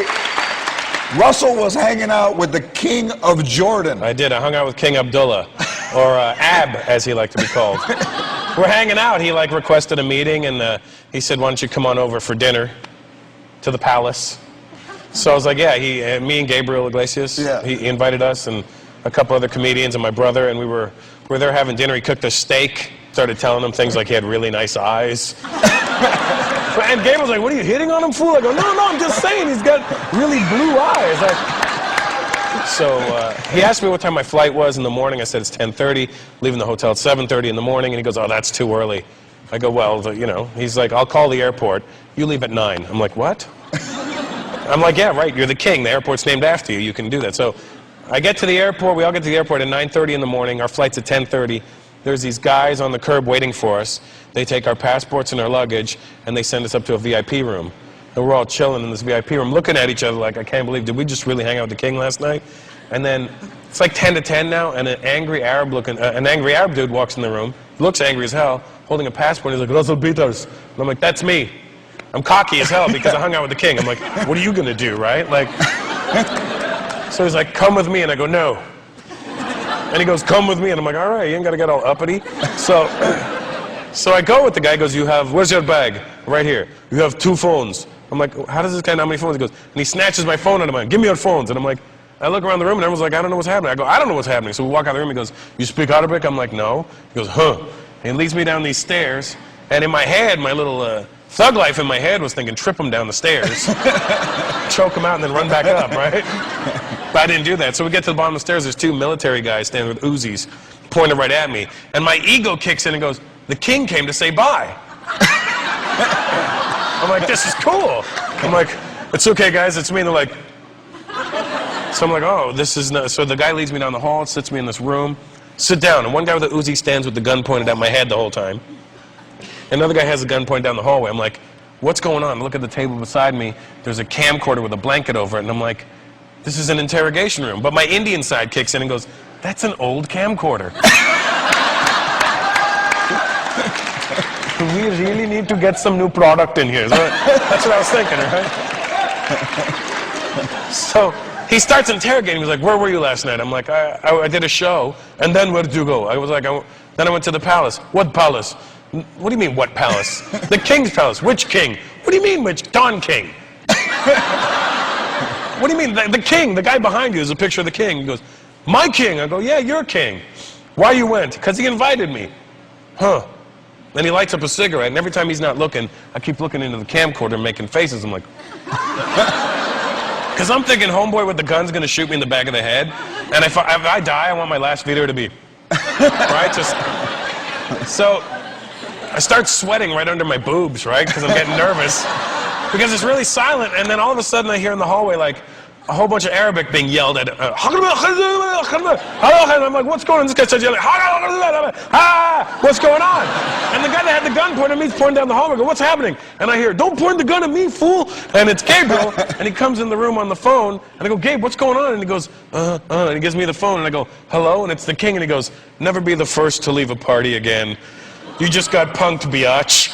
night, Russell was hanging out with the King of Jordan. I did. I hung out with King Abdullah, or Ab, as he liked to be called. We're hanging out. He like requested a meeting, and he said, "Why don't you come on over for dinner to the palace?" So I was like, "Yeah." Me and Gabriel Iglesias. Yeah. He invited us and a couple other comedians and my brother, and we were there having dinner. He cooked a steak. Started telling him things like he had really nice eyes. And Gabe was like, "What are you hitting on him, fool?" I go, "No, I'm just saying he's got really blue eyes." So he asked me what time my flight was in the morning. I said it's 10:30, leaving the hotel at 7:30 in the morning. And he goes, "Oh, that's too early." I go, "Well, you know." He's like, "I'll call the airport. You leave at 9. I'm like, "What?" I'm like, "Yeah, right. You're the king. The airport's named after you. You can do that." So I get to the airport. We all get to the airport at 9:30 in the morning. Our flight's at 10:30. There's these guys on the curb waiting for us. They take our passports and our luggage, and they send us up to a VIP room. And we're all chilling in this VIP room, looking at each other like, I can't believe, did we just really hang out with the king last night? And then it's like 10 to 10 now, and an angry Arab dude walks in the room, looks angry as hell, holding a passport. He's like, "Rásel Bíterzs." And I'm like, "That's me." I'm cocky as hell because I hung out with the king. I'm like, "What are you gonna do, right?" Like, so he's like, "Come with me," and I go, "No." And he goes, "Come with me," and I'm like, "All right, you ain't gotta get all uppity." So I go with the guy. He goes, "Where's your bag?" "Right here." "You have 2 phones." I'm like, "How does this guy know how many phones?" He goes, and he snatches my phone out of mine. "Give me your phones." And I'm like, I look around the room and everyone's like, "I don't know what's happening." I go, "I don't know what's happening." So we walk out of the room. He goes, "You speak Arabic?" I'm like, "No." He goes, "Huh." And he leads me down these stairs. And in my head, my little thug life in my head was thinking, trip him down the stairs, choke him out, and then run back up, right? But I didn't do that. So we get to the bottom of the stairs. There's 2 military guys standing with Uzis, pointed right at me. And my ego kicks in and goes, "The king came to say bye." I'm like, "This is cool." I'm like, "It's okay, guys, it's me." And they're like, so I'm like, "Oh, this is not." So the guy leads me down the hall, sits me in this room, "Sit down." And one guy with a Uzi stands with the gun pointed at my head the whole time. Another guy has a gun pointed down the hallway. I'm like, "What's going on?" I look at the table beside me. There's a camcorder with a blanket over it. And I'm like, "This is an interrogation room." But my Indian side kicks in and goes, "That's an old camcorder." We really need to get some new product in here. That's what I was thinking, right? So he starts interrogating me. He's like, "Where were you last night?" I'm like, I did a show. "And then where did you go?" I was like, "Then I went to the palace." "What palace?" "What do you mean, what palace?" "The king's palace." "Which king?" "What do you mean, which? Don King." "What do you mean, the king? The guy behind you is a picture of the king." He goes, "My king?" I go, "Yeah, your king." "Why you went?" "Because he invited me." "Huh." Then he lights up a cigarette, and every time he's not looking, I keep looking into the camcorder making faces. I'm like, because I'm thinking homeboy with the gun's going to shoot me in the back of the head. And if I die, I want my last video to be, right? So I start sweating right under my boobs, right? Because I'm getting nervous. Because it's really silent, and then all of a sudden I hear in the hallway like a whole bunch of Arabic being yelled at. I'm like, "What's going on?" This guy starts yelling, "What's going on?" And the guy that had the gun pointed at me is pointing down the hallway. I go, "What's happening?" And I hear, "Don't point the gun at me, fool." And it's Gabriel, and he comes in the room on the phone, and I go, "Gabe, what's going on?" And he goes, and he gives me the phone, and I go, "Hello?" And it's the king, and he goes, "Never be the first to leave a party again. You just got punked, biatch."